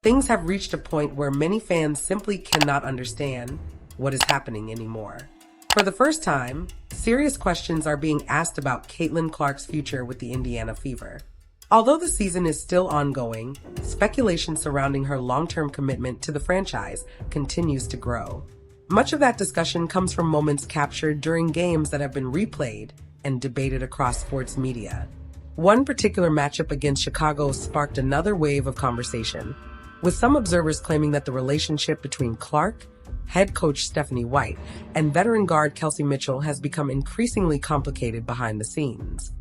things have reached a point where many fans simply cannot understand what is happening anymore. For the first time, serious questions are being asked about Caitlin Clark's future with the Indiana Fever. Although the season is still ongoing, speculation surrounding her long-term commitment to the franchise continues to grow. Much of that discussion comes from moments captured during games that have been replayed and debated across sports media. One particular matchup against Chicago sparked another wave of conversation, with some observers claiming that the relationship between Clark, head coach Stephanie White, and veteran guard Kelsey Mitchell has become increasingly complicated behind the scenes.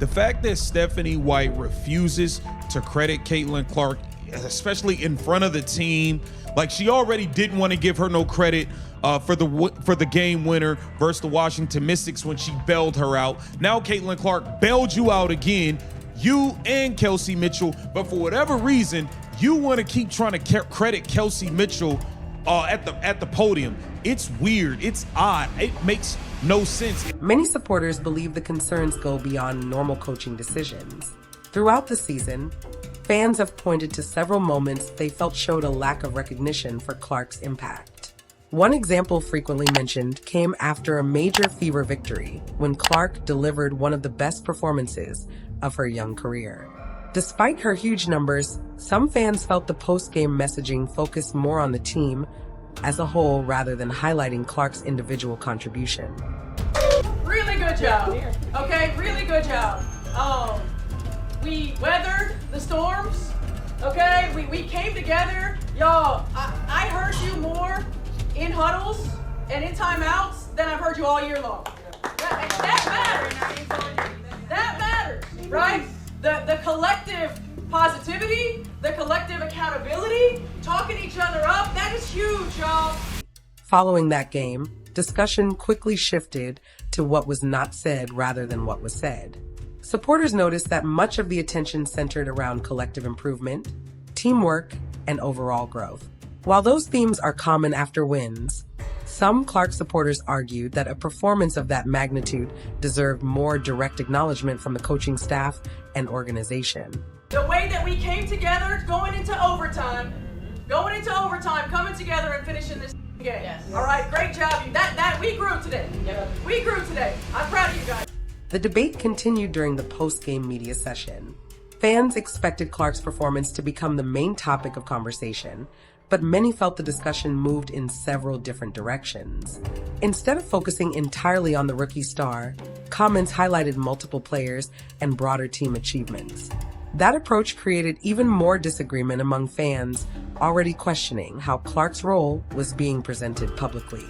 The fact that Stephanie White refuses to credit Caitlin Clark, especially in front of the team, like she already didn't want to give her no credit for the game winner versus the Washington Mystics when she bailed her out. Now Caitlin Clark bailed you out again, you and Kelsey Mitchell, but for whatever reason, you want to keep trying to credit Kelsey Mitchell at the podium. It's weird. It's odd. It makes no sense. Many supporters believe the concerns go beyond normal coaching decisions. Throughout the season, fans have pointed to several moments they felt showed a lack of recognition for Clark's impact. One example frequently mentioned came after a major Fever victory, when Clark delivered one of the best performances of her young career. Despite her huge numbers, some fans felt the post-game messaging focused more on the team as a whole rather than highlighting Clark's individual contribution. Really good job. Okay, really good job. We weathered the storms. Okay, we came together. Y'all, I heard you more in huddles and in timeouts than I've heard you all year long. That matters. That matters, right? The collective positivity, the collective accountability, talking each other up, that is huge, y'all. Following that game, discussion quickly shifted to what was not said rather than what was said. Supporters noticed that much of the attention centered around collective improvement, teamwork, and overall growth. While those themes are common after wins, some Clark supporters argued that a performance of that magnitude deserved more direct acknowledgement from the coaching staff and organization. The way that we came together going into overtime, coming together and finishing this game. Yes. All right, great job. That we grew today. Yep. We grew today. I'm proud of you guys. The debate continued during the post-game media session. Fans expected Clark's performance to become the main topic of conversation, but many felt the discussion moved in several different directions. Instead of focusing entirely on the rookie star, comments highlighted multiple players and broader team achievements. That approach created even more disagreement among fans already questioning how Clark's role was being presented publicly.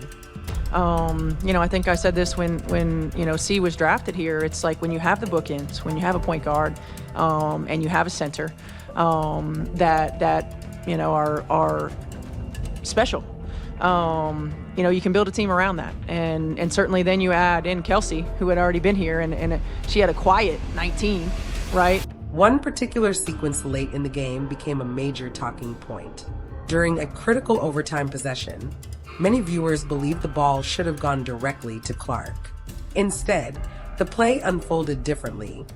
I think I said this when C was drafted here. It's like when you have the bookends, when you have a point guard, and you have a center that are special. You can build a team around that, and certainly then you add in Kelsey, who had already been here, and she had a quiet 19, right? One particular sequence late in the game became a major talking point. During a critical overtime possession, many viewers believed the ball should have gone directly to Clark. Instead, the play unfolded differently,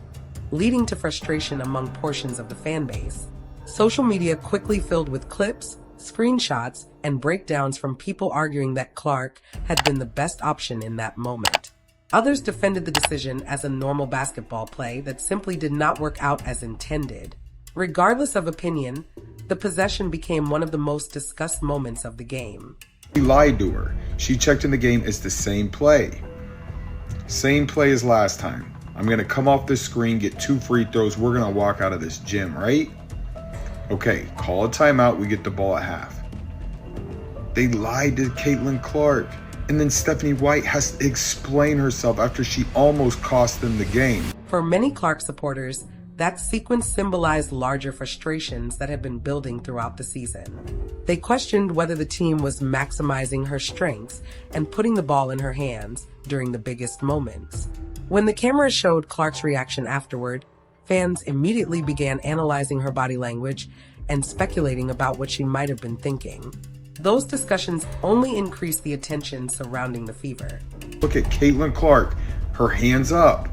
leading to frustration among portions of the fan base. Social media quickly filled with clips, screenshots, and breakdowns from people arguing that Clark had been the best option in that moment. Others defended the decision as a normal basketball play that simply did not work out as intended. Regardless of opinion, the possession became one of the most discussed moments of the game. He lied to her. She checked in the game. It's the same play. Same play as last time. I'm going to come off the screen, get 2 free throws. We're going to walk out of this gym, right? Okay, call a timeout. We get the ball at half. They lied to Caitlin Clark. And then Stephanie White has to explain herself after she almost cost them the game. For many Clark supporters, that sequence symbolized larger frustrations that had been building throughout the season. They questioned whether the team was maximizing her strengths and putting the ball in her hands during the biggest moments. When the camera showed Clark's reaction afterward, fans immediately began analyzing her body language and speculating about what she might have been thinking. Those discussions only increased the attention surrounding the Fever. Look at Caitlin Clark, her hands up.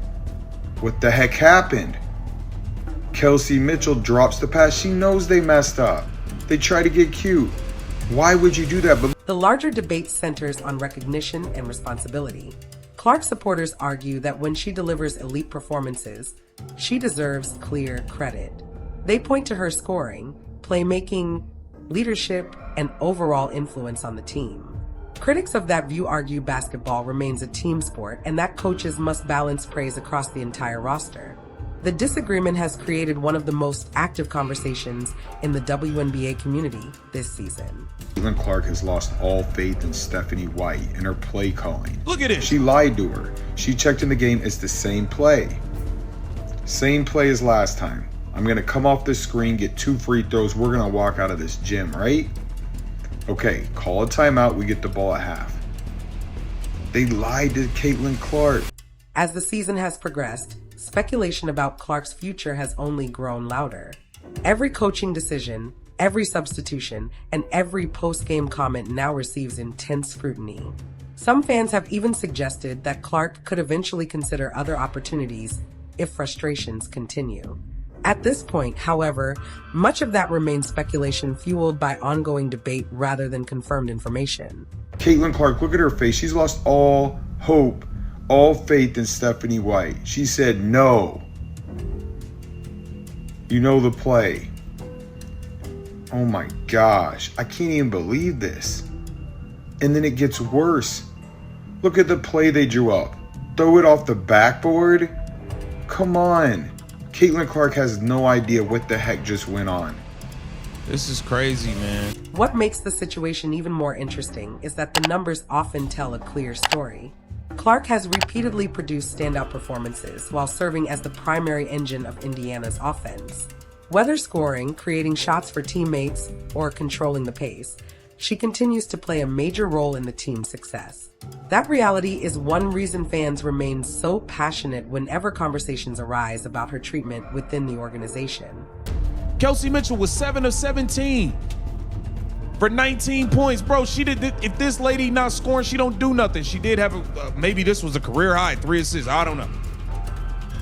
What the heck happened? Kelsey Mitchell drops the pass. She knows they messed up. They try to get cute. Why would you do that? But The larger debate centers on recognition and responsibility. Clark supporters argue that when she delivers elite performances, she deserves clear credit. They point to her scoring, playmaking, leadership, and overall influence on the team. Critics of that view argue basketball remains a team sport and that coaches must balance praise across the entire roster. The disagreement has created one of the most active conversations in the WNBA community this season. Caitlin Clark has lost all faith in Stephanie White and her play calling. Look at this. She lied to her. She checked in the game as the same play. Same play as last time. I'm going to come off the screen, get 2 free throws. We're going to walk out of this gym, right? Okay, call a timeout. We get the ball at half. They lied to Caitlin Clark. As the season has progressed, speculation about Clark's future has only grown louder. Every coaching decision, every substitution, and every post-game comment now receives intense scrutiny. Some fans have even suggested that Clark could eventually consider other opportunities if frustrations continue. At this point, however, much of that remains speculation fueled by ongoing debate rather than confirmed information. Caitlin Clark, look at her face. She's lost all hope, all faith in Stephanie White. She said no. You know the play. Oh my gosh, I can't even believe this. And then it gets worse. Look at the play they drew up. Throw it off the backboard? Come on. Caitlin Clark has no idea what the heck just went on. This is crazy, man. What makes the situation even more interesting is that the numbers often tell a clear story. Clark has repeatedly produced standout performances while serving as the primary engine of Indiana's offense. Whether scoring, creating shots for teammates, or controlling the pace, she continues to play a major role in the team's success. That reality is one reason fans remain so passionate whenever conversations arise about her treatment within the organization. Kelsey Mitchell was 7 of 17 for 19 points. Bro, she did. If this lady not scoring, she don't do nothing. She did have maybe this was a career high, 3 assists. I don't know.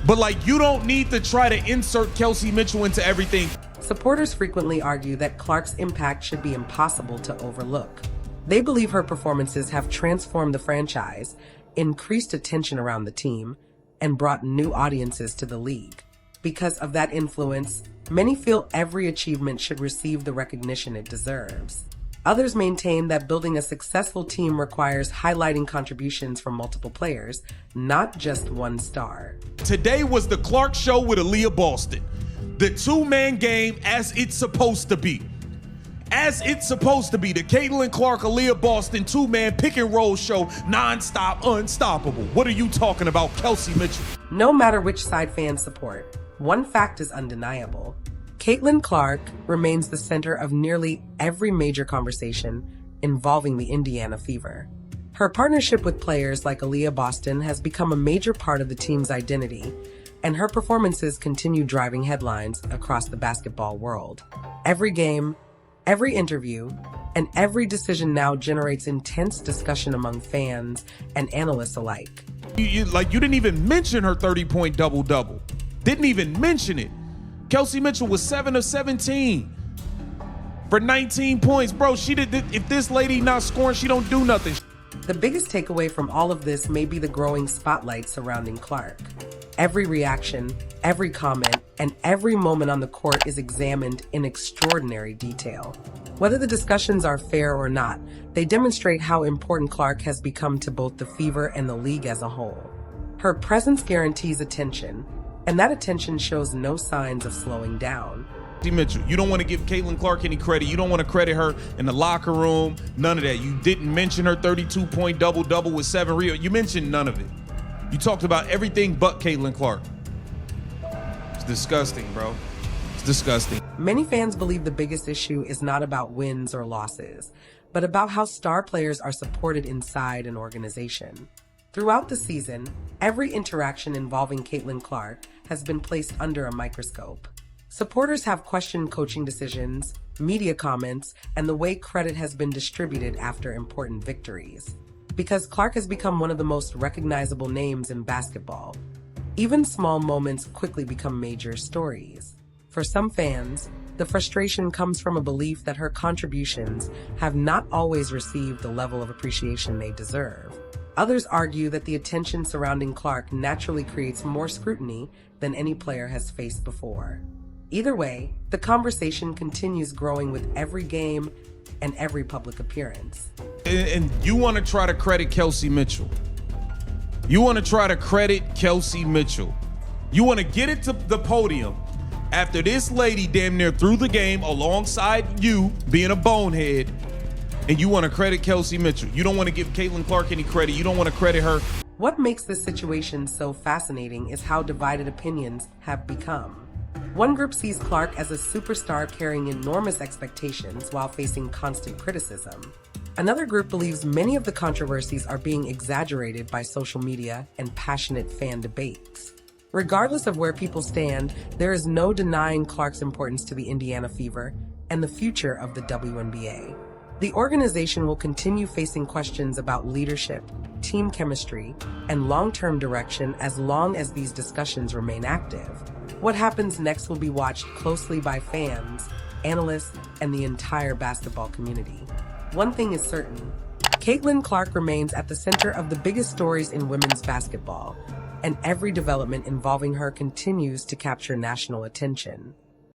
But like, you don't need to try to insert Kelsey Mitchell into everything. Supporters frequently argue that Clark's impact should be impossible to overlook. They believe her performances have transformed the franchise, increased attention around the team, and brought new audiences to the league. Because of that influence, many feel every achievement should receive the recognition it deserves. Others maintain that building a successful team requires highlighting contributions from multiple players, not just one star. Today was the Clark Show with Aaliyah Boston. The 2-man game as it's supposed to be. As it's supposed to be. The Caitlin Clark, Aaliyah Boston 2-man pick and roll show, non-stop, unstoppable. What are you talking about, Kelsey Mitchell? No matter which side fans support, one fact is undeniable. Caitlin Clark remains the center of nearly every major conversation involving the Indiana Fever. Her partnership with players like Aaliyah Boston has become a major part of the team's identity, and her performances continue driving headlines across the basketball world. Every game, every interview, and every decision now generates intense discussion among fans and analysts alike. You didn't even mention her 30-point double-double. Didn't even mention it. Kelsey Mitchell was 7 of 17 for 19 points. Bro, she did. If this lady not scoring, she don't do nothing. The biggest takeaway from all of this may be the growing spotlight surrounding Clark. Every reaction, every comment, and every moment on the court is examined in extraordinary detail. Whether the discussions are fair or not, they demonstrate how important Clark has become to both the Fever and the league as a whole. Her presence guarantees attention, and that attention shows no signs of slowing down. Mitchell, you don't want to give Caitlin Clark any credit. You don't want to credit her in the locker room. None of that. You didn't mention her 32-point double-double with 7 rebounds. You mentioned none of it. You talked about everything but Caitlin Clark. It's disgusting, bro. It's disgusting. Many fans believe the biggest issue is not about wins or losses, but about how star players are supported inside an organization. Throughout the season, every interaction involving Caitlin Clark has been placed under a microscope. Supporters have questioned coaching decisions, media comments, and the way credit has been distributed after important victories. Because Clark has become one of the most recognizable names in basketball, even small moments quickly become major stories. For some fans, The frustration comes from a belief that her contributions have not always received the level of appreciation they deserve. Others argue that the attention surrounding Clark naturally creates more scrutiny than any player has faced before. Either way, the conversation continues growing with every game and every public appearance. And you want to try to credit Kelsey Mitchell. You want to try to credit Kelsey Mitchell. You want to get it to the podium after this lady damn near threw the game alongside you being a bonehead, and you want to credit Kelsey Mitchell. You don't want to give Caitlin Clark any credit. You don't want to credit her. What makes this situation so fascinating is how divided opinions have become. One group sees Clark as a superstar carrying enormous expectations while facing constant criticism. Another group believes many of the controversies are being exaggerated by social media and passionate fan debates. Regardless of where people stand, there is no denying Clark's importance to the Indiana Fever and the future of the WNBA. The organization will continue facing questions about leadership, team chemistry, and long-term direction as long as these discussions remain active. What happens next will be watched closely by fans, analysts, and the entire basketball community. One thing is certain, Caitlin Clark remains at the center of the biggest stories in women's basketball, and every development involving her continues to capture national attention.